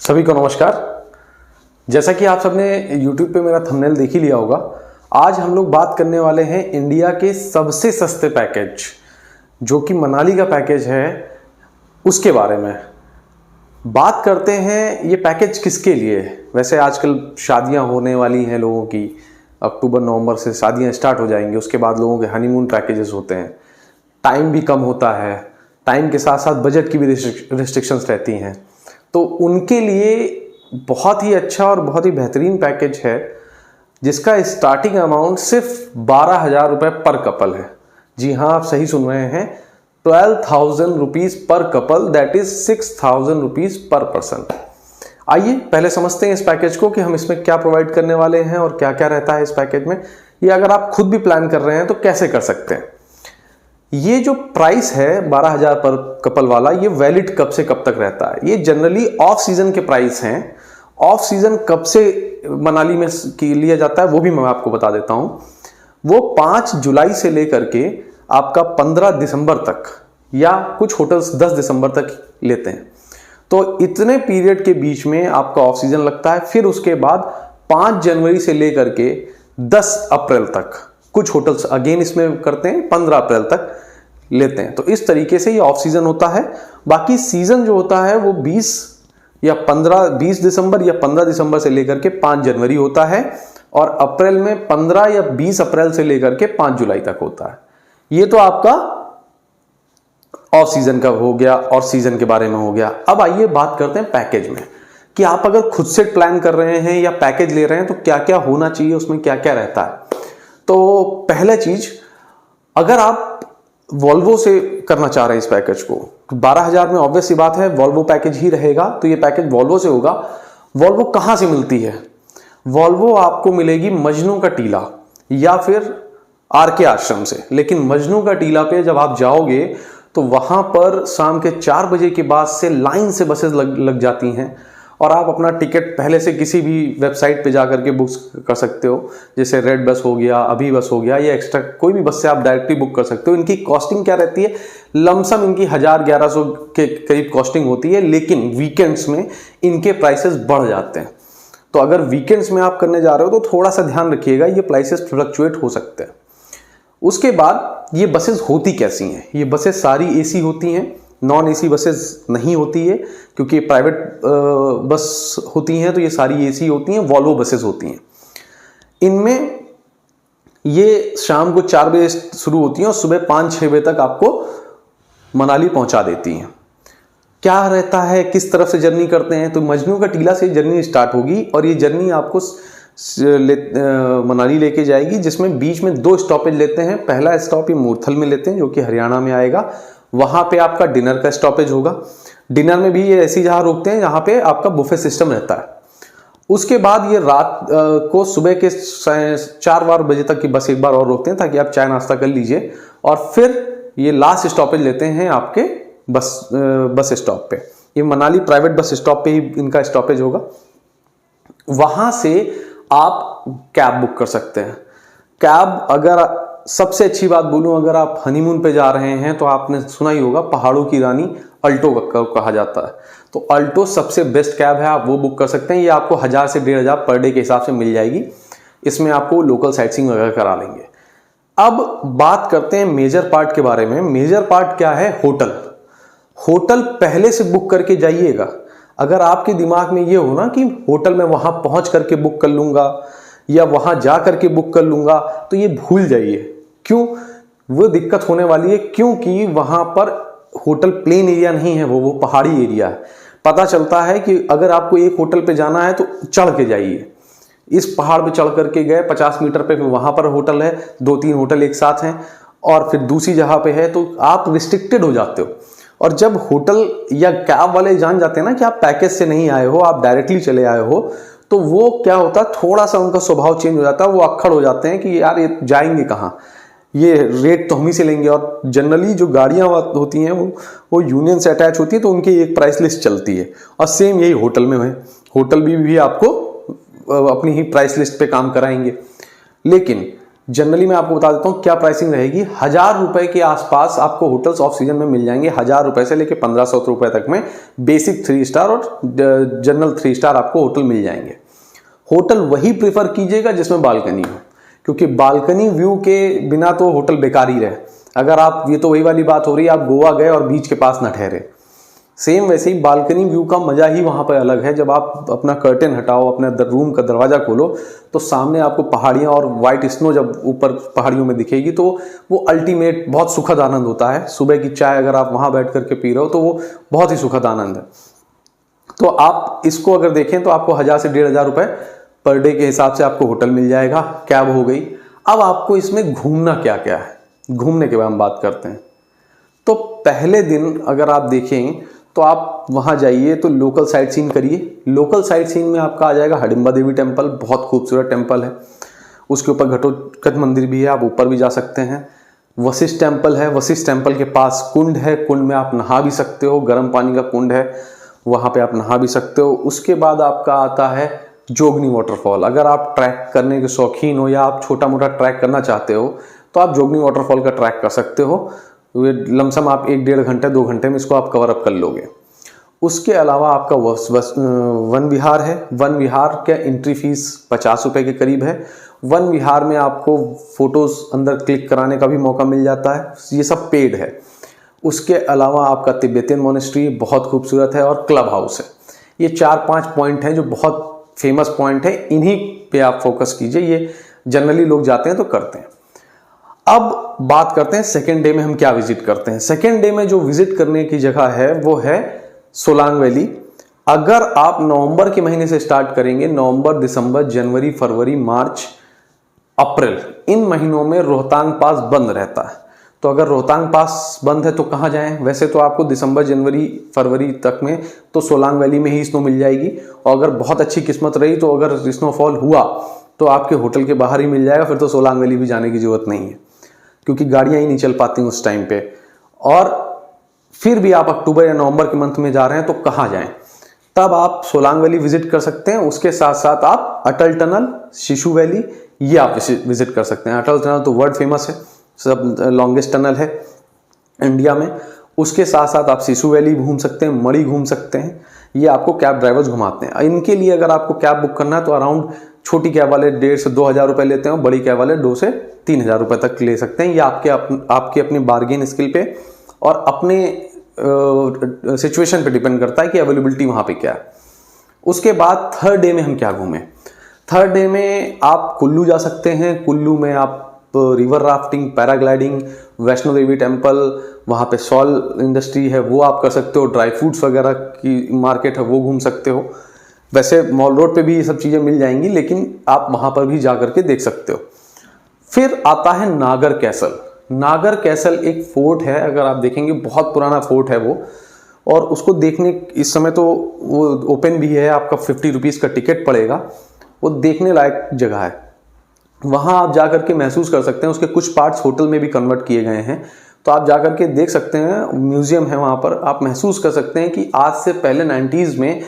सभी को नमस्कार। जैसा कि आप सबने YouTube पे मेरा थंबनेल देख ही लिया होगा, आज हम लोग बात करने वाले हैं इंडिया के सबसे सस्ते पैकेज जो कि मनाली का पैकेज है उसके बारे में। बात करते हैं ये पैकेज किसके लिए है। वैसे आजकल शादियां होने वाली हैं लोगों की, अक्टूबर नवंबर से शादियां स्टार्ट हो जाएंगी, उसके बाद लोगों के हनीमून पैकेजेस होते हैं, टाइम भी कम होता है, टाइम के साथ साथ बजट की भी रिस्ट्रिक्शंस रहती हैं, तो उनके लिए बहुत ही अच्छा और बहुत ही बेहतरीन पैकेज है जिसका स्टार्टिंग अमाउंट सिर्फ 12,000 रुपये पर कपल है। जी हाँ, आप सही सुन रहे हैं, 12,000 रुपीज़ पर कपल, दैट इज 6,000 रुपीज़ पर पर्सन। आइए पहले समझते हैं इस पैकेज को कि हम इसमें क्या प्रोवाइड करने वाले हैं और क्या क्या रहता है इस पैकेज में। ये अगर आप खुद भी प्लान कर रहे हैं तो कैसे कर सकते हैं। ये जो प्राइस है 12,000 पर कपल वाला, ये वैलिड कब से कब तक रहता है। ये जनरली ऑफ सीजन के प्राइस हैं। ऑफ सीजन कब से मनाली में लिया जाता है वो भी मैं आपको बता देता हूं। वो 5 जुलाई से लेकर के आपका 15 दिसंबर तक, या कुछ होटल्स 10 दिसंबर तक लेते हैं। तो इतने पीरियड के बीच में आपका ऑफ सीजन लगता है। फिर उसके बाद 5 जनवरी से लेकर के 10 अप्रैल तक कुछ होटल्स अगेन इसमें करते हैं, 15 अप्रैल तक लेते हैं। तो इस तरीके से ये ऑफ सीजन होता है। बाकी सीजन जो होता है वो 20 दिसंबर या 15 दिसंबर से लेकर के 5 जनवरी होता है, और अप्रैल में 15 या 20 अप्रैल से लेकर के 5 जुलाई तक होता है। ये तो आपका ऑफ सीजन का हो गया और सीजन के बारे में हो गया। अब आइए बात करते हैं पैकेज में, कि आप अगर खुद से प्लान कर रहे हैं या पैकेज ले रहे हैं तो क्या क्या होना चाहिए, उसमें क्या क्या रहता है। तो पहला चीज, अगर आप वॉल्वो से करना चाह रहे हैं इस पैकेज को, 12,000 में ऑब्वियस सी बात है वॉल्वो पैकेज ही रहेगा, तो ये पैकेज वॉल्वो से होगा। वॉल्वो कहां से मिलती है? वॉल्वो आपको मिलेगी मजनू का टीला या फिर आरके आश्रम से। लेकिन मजनू का टीला पे जब आप जाओगे तो वहां पर शाम के 4 बजे के बाद से लाइन से बसेस लग जाती हैं, और आप अपना टिकट पहले से किसी भी वेबसाइट पे जाकर के बुक कर सकते हो। जैसे रेड बस हो गया, अभी बस हो गया, या एक्स्ट्रा कोई भी बस से आप डायरेक्टली बुक कर सकते हो। इनकी कॉस्टिंग क्या रहती है? लमसम इनकी 1,000-1,100 के करीब कॉस्टिंग होती है, लेकिन वीकेंड्स में इनके प्राइसेस बढ़ जाते हैं। तो अगर वीकेंड्स में आप करने जा रहे हो तो थोड़ा सा ध्यान रखिएगा, ये प्राइसेस फ्लक्चुएट हो सकते हैं। उसके बाद ये बसेस होती कैसी हैं? ये बसेस सारी एसी होती हैं, नॉन एसी बसेस नहीं होती है, क्योंकि प्राइवेट बस होती हैं तो ये सारी एसी होती हैं, वॉल्वो बसेस होती हैं। इनमें ये शाम को 4 बजे शुरू होती हैं और सुबह 5-6 बजे तक आपको मनाली पहुंचा देती हैं। क्या रहता है, किस तरफ से जर्नी करते हैं? तो मजनू का टीला से जर्नी स्टार्ट होगी और ये जर्नी आपको मनाली लेके जाएगी, जिसमें बीच में 2 स्टॉपेज लेते हैं। पहला स्टॉप ये मूर्थल में लेते हैं जो कि हरियाणा में आएगा। वहां पे आपका डिनर का स्टॉपेज होगा। डिनर में भी ये ऐसी जगह रोकते हैं जहां पे आपका बुफे सिस्टम रहता है। उसके बाद ये रात को सुबह के 4 बजे तक की बस एक बार और रोकते हैं ताकि आप चाय नाश्ता कर लीजिए, और फिर ये लास्ट स्टॉपेज लेते हैं आपके बस स्टॉप पे। ये मनाली प्राइवेट बस स्टॉप पे ही इनका स्टॉपेज होगा। वहां से आप कैब बुक कर सकते हैं। कैब, अगर सबसे अच्छी बात बोलूं, अगर आप हनीमून पे जा रहे हैं तो आपने सुना ही होगा पहाड़ों की रानी अल्टो कहा जाता है। तो अल्टो सबसे बेस्ट कैब है, आप वो बुक कर सकते हैं। ये आपको 1,000 से 1,500 पर डे के हिसाब से मिल जाएगी। इसमें आपको लोकल साइटसीइंग वगैरह करा लेंगे। अब बात करते हैं मेजर पार्ट के बारे में। मेजर पार्ट क्या है? होटल। होटल पहले से बुक करके जाइएगा। अगर आपके दिमाग में ये हो ना कि होटल में वहां पहुंच करके बुक कर लूंगा या वहां जा करके बुक कर लूंगा, तो ये भूल जाइए। क्यों? वो दिक्कत होने वाली है, क्योंकि वहां पर होटल प्लेन एरिया नहीं है, वो पहाड़ी एरिया है। पता चलता है कि अगर आपको एक होटल पे जाना है तो चढ़ के जाइए। इस पहाड़ पे चढ़ करके गए 50 मीटर पे, वहां पर होटल है, 2-3 होटल एक साथ हैं, और फिर दूसरी जगह पे है, तो आप रिस्ट्रिक्टेड हो जाते हो। और जब होटल या कैब वाले जान जाते हैं ना कि आप पैकेज से नहीं आए हो, आप डायरेक्टली चले आए हो, तो वो क्या होता है, थोड़ा सा उनका स्वभाव चेंज हो जाता है। वो अक्खड़ हो जाते हैं कि यार ये जाएंगे कहाँ, ये रेट तो हम ही से लेंगे। और जनरली जो गाड़ियां होती हैं वो यूनियन से अटैच होती है, तो उनकी एक प्राइस लिस्ट चलती है। और सेम यही होटल में है, होटल भी आपको अपनी ही प्राइस लिस्ट पे काम कराएंगे। लेकिन जनरली मैं आपको बता देता हूँ क्या प्राइसिंग रहेगी। 1000 रुपए के आसपास आपको होटल्स ऑफ सीजन में मिल जाएंगे। 1000 रुपए से लेके 1500 रुपए तक में बेसिक 3 स्टार और जनरल 3 स्टार आपको होटल मिल जाएंगे। होटल वही प्रेफर कीजिएगा जिसमें बालकनी हो, क्योंकि बालकनी व्यू के बिना तो होटल बेकार ही रहे। अगर आप, ये तो वही वाली बात हो रही है, आप गोवा गए और बीच के पास न ठहरे, सेम वैसे ही बालकनी व्यू का मजा ही वहां पर अलग है। जब आप अपना कर्टेन हटाओ, अपने रूम का दरवाजा खोलो, तो सामने आपको पहाड़ियां और वाइट स्नो जब ऊपर पहाड़ियों में दिखेगी, तो वो अल्टीमेट बहुत सुखद आनंद होता है। सुबह की चाय अगर आप वहां बैठ करके पी रहे हो तो वो बहुत ही सुखद आनंद है। तो आप इसको अगर देखें तो आपको 1000 से 1500 रुपए पर डे के हिसाब से आपको होटल मिल जाएगा, कैब हो गई। अब आपको इसमें घूमना क्या क्या है, घूमने के बारे में बात करते हैं। तो पहले दिन अगर आप देखें तो आप वहां जाइए तो लोकल साइट सीन करिए। लोकल साइट सीन में आपका आ जाएगा हडिम्बा देवी टेम्पल, बहुत खूबसूरत टेम्पल है। उसके ऊपर घटोत्कच मंदिर भी है, आप ऊपर भी जा सकते हैं। वशिष्ठ टेम्पल है, वशिष्ठ टेम्पल के पास कुंड है, कुंड में आप नहा भी सकते हो, गर्म पानी का कुंड है, वहां पे आप नहा भी सकते हो। उसके बाद आपका आता है जोगनी वाटरफॉल। अगर आप ट्रैक करने के शौकीन हो या आप छोटा मोटा ट्रैक करना चाहते हो तो आप जोगनी वाटरफॉल का ट्रैक कर सकते हो। लमसम आप 1-1.5 घंटे 2 घंटे में इसको आप कवर अप कर लोगे। उसके अलावा आपका वन विहार है। वन विहार का एंट्री फीस 50 रुपए के करीब है। वन विहार में आपको फोटोज अंदर क्लिक कराने का भी मौका मिल जाता है, ये सब पेड है। उसके अलावा आपका तिब्बतियन मोनेस्ट्री बहुत खूबसूरत है और क्लब हाउस है। ये 4-5 पॉइंट हैं जो बहुत फेमस पॉइंट है, इन्हीं पे आप फोकस कीजिए। ये जनरली लोग जाते हैं तो करते हैं। अब बात करते हैं सेकेंड डे में हम क्या विजिट करते हैं। सेकेंड डे में जो विजिट करने की जगह है वो है सोलांग वैली। अगर आप नवंबर के महीने से स्टार्ट करेंगे, नवंबर, दिसंबर, जनवरी, फरवरी, मार्च, अप्रैल, इन महीनों में रोहतांग पास बंद रहता है। तो अगर रोहतांग पास बंद है तो कहाँ जाएं? वैसे तो आपको दिसंबर, जनवरी, फरवरी तक में तो सोलांग वैली में ही स्नो मिल जाएगी। और अगर बहुत अच्छी किस्मत रही तो अगर स्नोफॉल हुआ तो आपके होटल के बाहर ही मिल जाएगा। फिर तो सोलांग वैली भी जाने की जरूरत नहीं है, क्योंकि गाड़ियां ही नहीं चल पाती उस टाइम पे। और फिर भी आप अक्टूबर या नवंबर के मंथ में जा रहे हैं तो कहाँ जाएं? तब आप सोलांग वैली विजिट कर सकते हैं। उसके साथ साथ आप अटल टनल, शिशु वैली, ये आप विजिट कर सकते हैं। अटल टनल तो वर्ल्ड फेमस है, सब लॉन्गेस्ट टनल है इंडिया में। उसके साथ साथ आप शिशु वैली घूम सकते हैं, मणि घूम सकते हैं। ये आपको कैब ड्राइवर्स घुमाते हैं। इनके लिए अगर आपको कैब बुक करना है तो अराउंड छोटी कैब वाले 1,500 से 2,000 रुपए लेते हैं, बड़ी कैब वाले 2,000 से 3,000 रुपए तक ले सकते हैं। ये आपके अपने बार्गेन स्किल पे और अपने सिचुएशन पे डिपेंड करता है कि अवेलेबिलिटी वहां पे क्या है। उसके बाद थर्ड डे में हम क्या घूमें? थर्ड डे में आप कुल्लू जा सकते हैं। कुल्लू में आप river rafting, paragliding, Vaishno Devi temple, वहाँ पे सॉल इंडस्ट्री है वो आप कर सकते हो। ड्राई फ्रूट्स वगैरह की मार्केट है वो घूम सकते हो। वैसे मॉल रोड पे भी ये सब चीज़ें मिल जाएंगी, लेकिन आप वहाँ पर भी जा करके देख सकते हो। फिर आता है नागर कैसल। नागर कैसल एक फोर्ट है, अगर आप देखेंगे बहुत पुराना फोर्ट है वो, और उसको देखने इस समय तो वो ओपन भी है, आपका 50 रुपीज़ का टिकट पड़ेगा। वो देखने लायक जगह है, वहां आप जाकर के महसूस कर सकते हैं। उसके कुछ पार्ट्स होटल में भी कन्वर्ट किए गए हैं, तो आप जाकर के देख सकते हैं। म्यूजियम है वहां पर, आप महसूस कर सकते हैं कि आज से पहले 90s में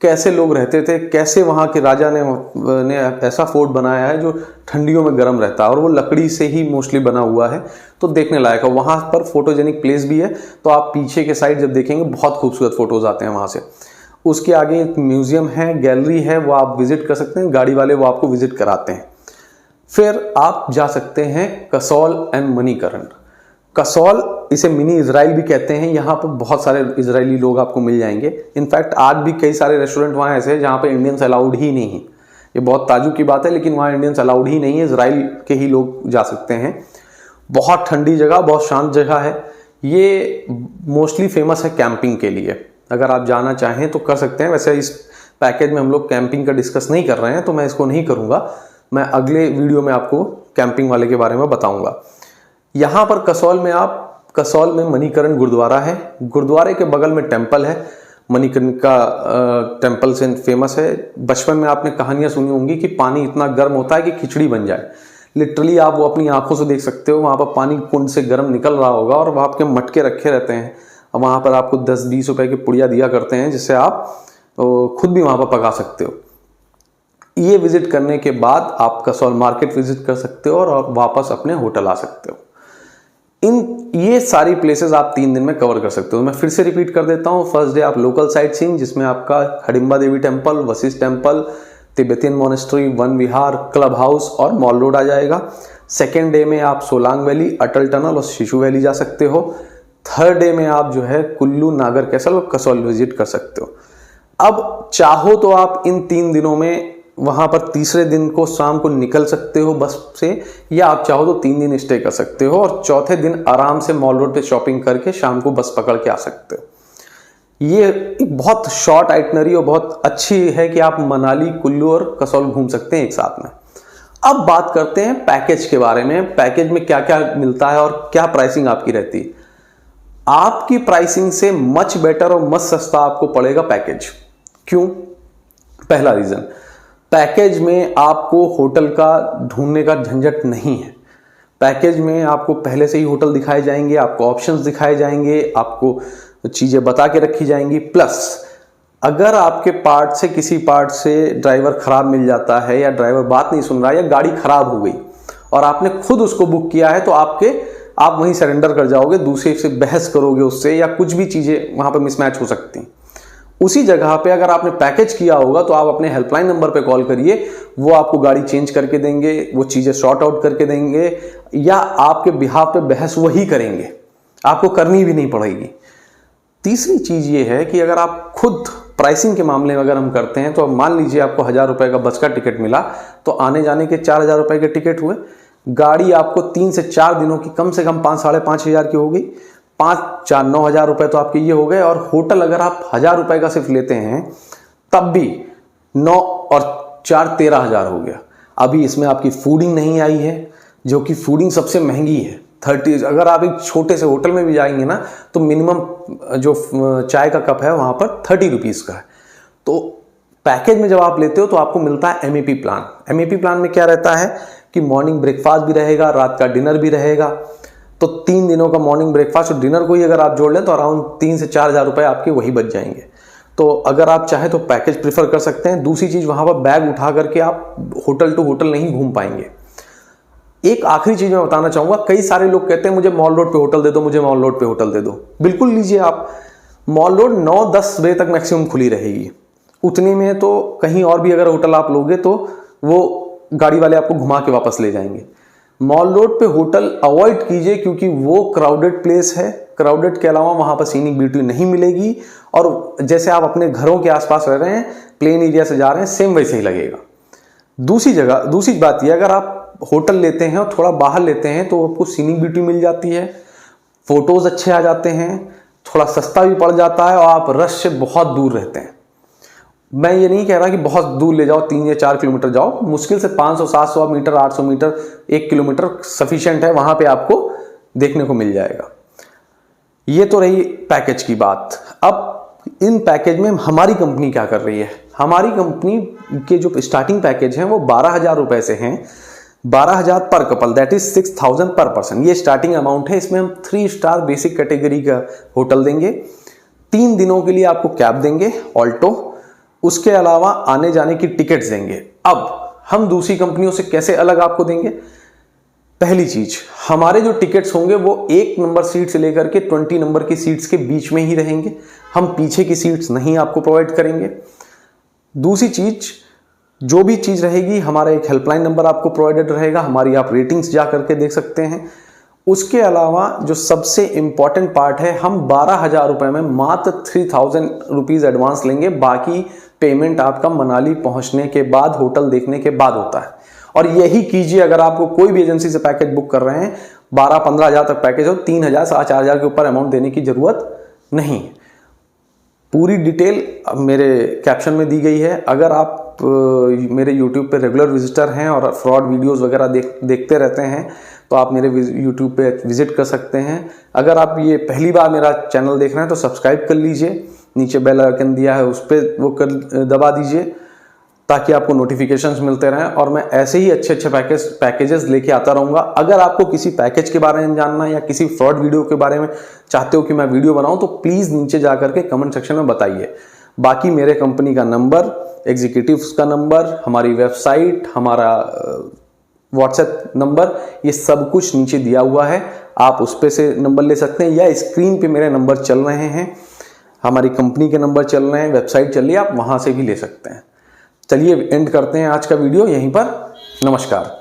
कैसे लोग रहते थे, कैसे वहां के राजा ने ऐसा फोर्ट बनाया है जो ठंडियों में गर्म रहता है, और वो लकड़ी से ही मोस्टली बना हुआ है, तो देखने लायक है। वहां पर फोटोजेनिक प्लेस भी है, तो आप पीछे के साइड जब देखेंगे बहुत खूबसूरत फोटोज आते हैं वहां से। उसके आगे एक म्यूजियम है, गैलरी है, वो आप विजिट कर सकते हैं। गाड़ी वाले वो आपको विजिट कराते हैं। फिर आप जा सकते हैं कसौल एंड मणिकरण। कसौल, इसे मिनी इजराइल भी कहते हैं। यहाँ पर बहुत सारे इजरायली लोग आपको मिल जाएंगे। इनफैक्ट आज भी कई सारे रेस्टोरेंट वहाँ ऐसे हैं जहाँ पे इंडियंस अलाउड ही नहीं है। ये बहुत ताजुब की बात है, लेकिन वहाँ इंडियंस अलाउड ही नहीं है, इजराइल के ही लोग जा सकते हैं। बहुत ठंडी जगह, बहुत शांत जगह है। ये मोस्टली फेमस है कैंपिंग के लिए। अगर आप जाना चाहें तो कर सकते हैं। वैसे इस पैकेज में हम लोग कैंपिंग का डिस्कस नहीं कर रहे हैं, तो मैं इसको नहीं करूँगा। मैं अगले वीडियो में आपको कैंपिंग वाले के बारे में बताऊंगा। यहाँ पर कसौल में मणिकरण गुरुद्वारा है। गुरुद्वारे के बगल में टेम्पल है, मणिकरण का टेम्पल से फेमस है। बचपन में आपने कहानियां सुनी होंगी कि पानी इतना गर्म होता है कि खिचड़ी बन जाए। लिटरली आप वो अपनी आंखों से देख सकते हो। वहाँ पर पानी कुंड से गर्म निकल रहा होगा और वहाँ आपके मटके रखे रहते हैं। और वहाँ पर आपको 10-20 रुपए की पुड़िया दिया करते हैं, जिससे आप खुद भी वहाँ पर पका सकते हो। ये विजिट करने के बाद आप कसौल मार्केट विजिट कर सकते हो और आप वापस अपने होटल आ सकते हो। ये सारी प्लेसेस आप 3 दिन में कवर कर सकते हो। मैं फिर से रिपीट कर देता हूँ। फर्स्ट डे आप लोकल साइट सीइंग, जिसमें आपका Hadimba Devi temple, Vashisht temple, Tibetan monastery, Van Vihar, club house और मॉल रोड आ जाएगा। सेकेंड डे में आप सोलांग वैली, अटल टनल और शिशु वैली जा सकते हो। थर्ड डे में आप जो है कुल्लू, नागर कैसल और कसौल विजिट कर सकते हो। अब चाहो तो आप इन 3 दिनों में वहां पर तीसरे दिन को शाम को निकल सकते हो बस से, या आप चाहो तो 3 दिन स्टे कर सकते हो और चौथे दिन आराम से मॉल रोड पे शॉपिंग करके शाम को बस पकड़ के आ सकते हो। ये एक बहुत शॉर्ट आइटनरी और बहुत अच्छी है कि आप मनाली, कुल्लू और कसौल घूम सकते हैं एक साथ में। अब बात करते हैं पैकेज के बारे में। पैकेज में क्या क्या मिलता है और क्या प्राइसिंग आपकी रहती है। आपकी प्राइसिंग से मच बेटर और मच सस्ता आपको पड़ेगा पैकेज। क्यों? पहला रीजन, पैकेज में आपको होटल का ढूंढने का झंझट नहीं है। पैकेज में आपको पहले से ही होटल दिखाए जाएंगे, आपको ऑप्शंस दिखाए जाएंगे, आपको चीजें बता के रखी जाएंगी। प्लस अगर आपके पार्ट से किसी पार्ट से ड्राइवर खराब मिल जाता है या ड्राइवर बात नहीं सुन रहा है या गाड़ी खराब हो गई और आपने खुद उसको बुक किया है, तो आप वहीं सरेंडर कर जाओगे, दूसरे से बहस करोगे उससे, या कुछ भी चीजें वहां पर मिसमैच हो सकती हैं। उसी जगह पे अगर आपने पैकेज किया होगा तो आप अपने हेल्पलाइन नंबर पे कॉल करिए, वो आपको गाड़ी चेंज करके देंगे, वो चीजें सॉर्ट आउट करके देंगे, या आपके बिहाफ पे बहस वही करेंगे, आपको करनी भी नहीं पड़ेगी। तीसरी चीज ये है कि अगर आप खुद प्राइसिंग के मामले में अगर हम करते हैं, तो मान लीजिए आपको 1000 रुपए का बस का टिकट मिला, तो आने जाने के 4000 रुपए के टिकट हुए। गाड़ी आपको 3 से 4 दिनों की कम से कम 5 साढ़े 5 हजार की हो गई। 5 4 9 हजार रुपए तो आपके ये हो गए। और होटल अगर आप 1000 रुपए का सिर्फ लेते हैं तब भी 9 और 4 13 हजार हो गया। अभी इसमें आपकी फूडिंग नहीं आई है, जो कि फूडिंग सबसे महंगी है। 30, अगर आप एक छोटे से होटल में भी जाएंगे ना, तो मिनिमम जो चाय का कप है वहां पर 30 रुपीज का है। तो पैकेज में जब आप लेते हो तो आपको मिलता है एमएपी प्लान। एमएपी प्लान में क्या रहता है कि मॉर्निंग ब्रेकफास्ट भी रहेगा, रात का डिनर भी रहेगा। तो 3 दिनों का मॉर्निंग ब्रेकफास्ट और डिनर को ही अगर आप जोड़ लें तो अराउंड 3 से 4 हजार रुपए आपके वही बच जाएंगे। तो अगर आप चाहे तो पैकेज प्रीफर कर सकते हैं। दूसरी चीज, वहां पर बैग उठा करके आप होटल टू होटल नहीं घूम पाएंगे। एक आखिरी चीज मैं बताना चाहूंगा, कई सारे लोग कहते हैं मुझे मॉल रोड पे होटल दे दो, मुझे मॉल रोड पे होटल दे दो। बिल्कुल लीजिए आप। मॉल रोड 9-10 बजे तक मैक्सिमम खुली रहेगी। उतने में तो कहीं और भी अगर होटल आप लोगे तो वो गाड़ी वाले आपको घुमा के वापस ले जाएंगे। मॉल रोड पे होटल अवॉइड कीजिए, क्योंकि वो क्राउडेड प्लेस है। क्राउडेड के अलावा वहां पर सीनिक ब्यूटी नहीं मिलेगी, और जैसे आप अपने घरों के आसपास रह रहे हैं, प्लेन एरिया से जा रहे हैं, सेम वैसे ही लगेगा। दूसरी बात यह, अगर आप होटल लेते हैं और थोड़ा बाहर लेते हैं तो आपको सीनिक ब्यूटी मिल जाती है, फोटोज अच्छे आ जाते हैं, थोड़ा सस्ता भी पड़ जाता है, और आप रश से बहुत दूर रहते हैं। मैं ये नहीं कह रहा कि बहुत दूर ले जाओ, 3 या 4 किलोमीटर जाओ, मुश्किल से 500-700 मीटर, 800 मीटर, 1 किलोमीटर सफिशिएंट है, वहां पे आपको देखने को मिल जाएगा। ये तो रही पैकेज की बात। अब इन पैकेज में हमारी कंपनी क्या कर रही है। हमारी कंपनी के जो स्टार्टिंग पैकेज हैं वो 12,000 रुपए से हैं। 12,000 पर कपल, दैट इज 6,000 पर पर्सन। ये स्टार्टिंग अमाउंट है। इसमें हम 3 स्टार बेसिक कैटेगरी का होटल देंगे। 3 दिनों के लिए आपको कैब देंगे ऑल्टो, उसके अलावा आने जाने की टिकट्स देंगे। अब हम दूसरी कंपनियों से कैसे अलग आपको देंगे। पहली चीज, हमारे जो टिकट्स होंगे वो 1 नंबर सीट से लेकर के 20 नंबर की सीट्स के बीच में ही रहेंगे। हम पीछे की सीट्स नहीं आपको प्रोवाइड करेंगे। दूसरी चीज, जो भी चीज रहेगी, हमारा एक हेल्पलाइन नंबर आपको प्रोवाइडेड रहेगा, हमारी आप रेटिंग्स जा करके देख सकते हैं। उसके अलावा जो सबसे इंपॉर्टेंट पार्ट है, हम 12,000 रुपए में मात्र 3,000 रुपीज एडवांस लेंगे। बाकी पेमेंट आपका मनाली पहुंचने के बाद, होटल देखने के बाद होता है। और यही कीजिए अगर आपको कोई भी एजेंसी से पैकेज बुक कर रहे हैं, 12-15 हजार तक पैकेज हो, 3,000 4 हजार के ऊपर अमाउंट देने की जरूरत नहीं। पूरी डिटेल मेरे कैप्शन में दी गई है। अगर आप मेरे YouTube पे रेगुलर विजिटर हैं और फ्रॉड वीडियोस वगैरह देखते रहते हैं, तो आप मेरे YouTube पे विजिट कर सकते हैं। अगर आप ये पहली बार मेरा चैनल देख रहे हैं तो सब्सक्राइब कर लीजिए, नीचे बेल आइकन दिया है उस पर वो दबा दीजिए, ताकि आपको नोटिफिकेशंस मिलते रहें। और मैं ऐसे ही अच्छे पैकेजेस लेके आता रहूँगा। अगर आपको किसी पैकेज के बारे में जानना या किसी फ्रॉड वीडियो के बारे में चाहते हो कि मैं वीडियो बनाऊं, तो प्लीज़ नीचे जा करके कमेंट सेक्शन में बताइए। बाकी मेरे कंपनी का नंबर, एग्जीक्यूटिव्स का नंबर, हमारी वेबसाइट, हमारा व्हाट्सएप नंबर, ये सब कुछ नीचे दिया हुआ है। आप उस पे से नंबर ले सकते हैं या स्क्रीन पे मेरे नंबर चल रहे हैं, हमारी कंपनी के नंबर चल रहे हैं, वेबसाइट चल रही है, आप वहां से भी ले सकते हैं। चलिए एंड करते हैं आज का वीडियो यहीं पर। नमस्कार।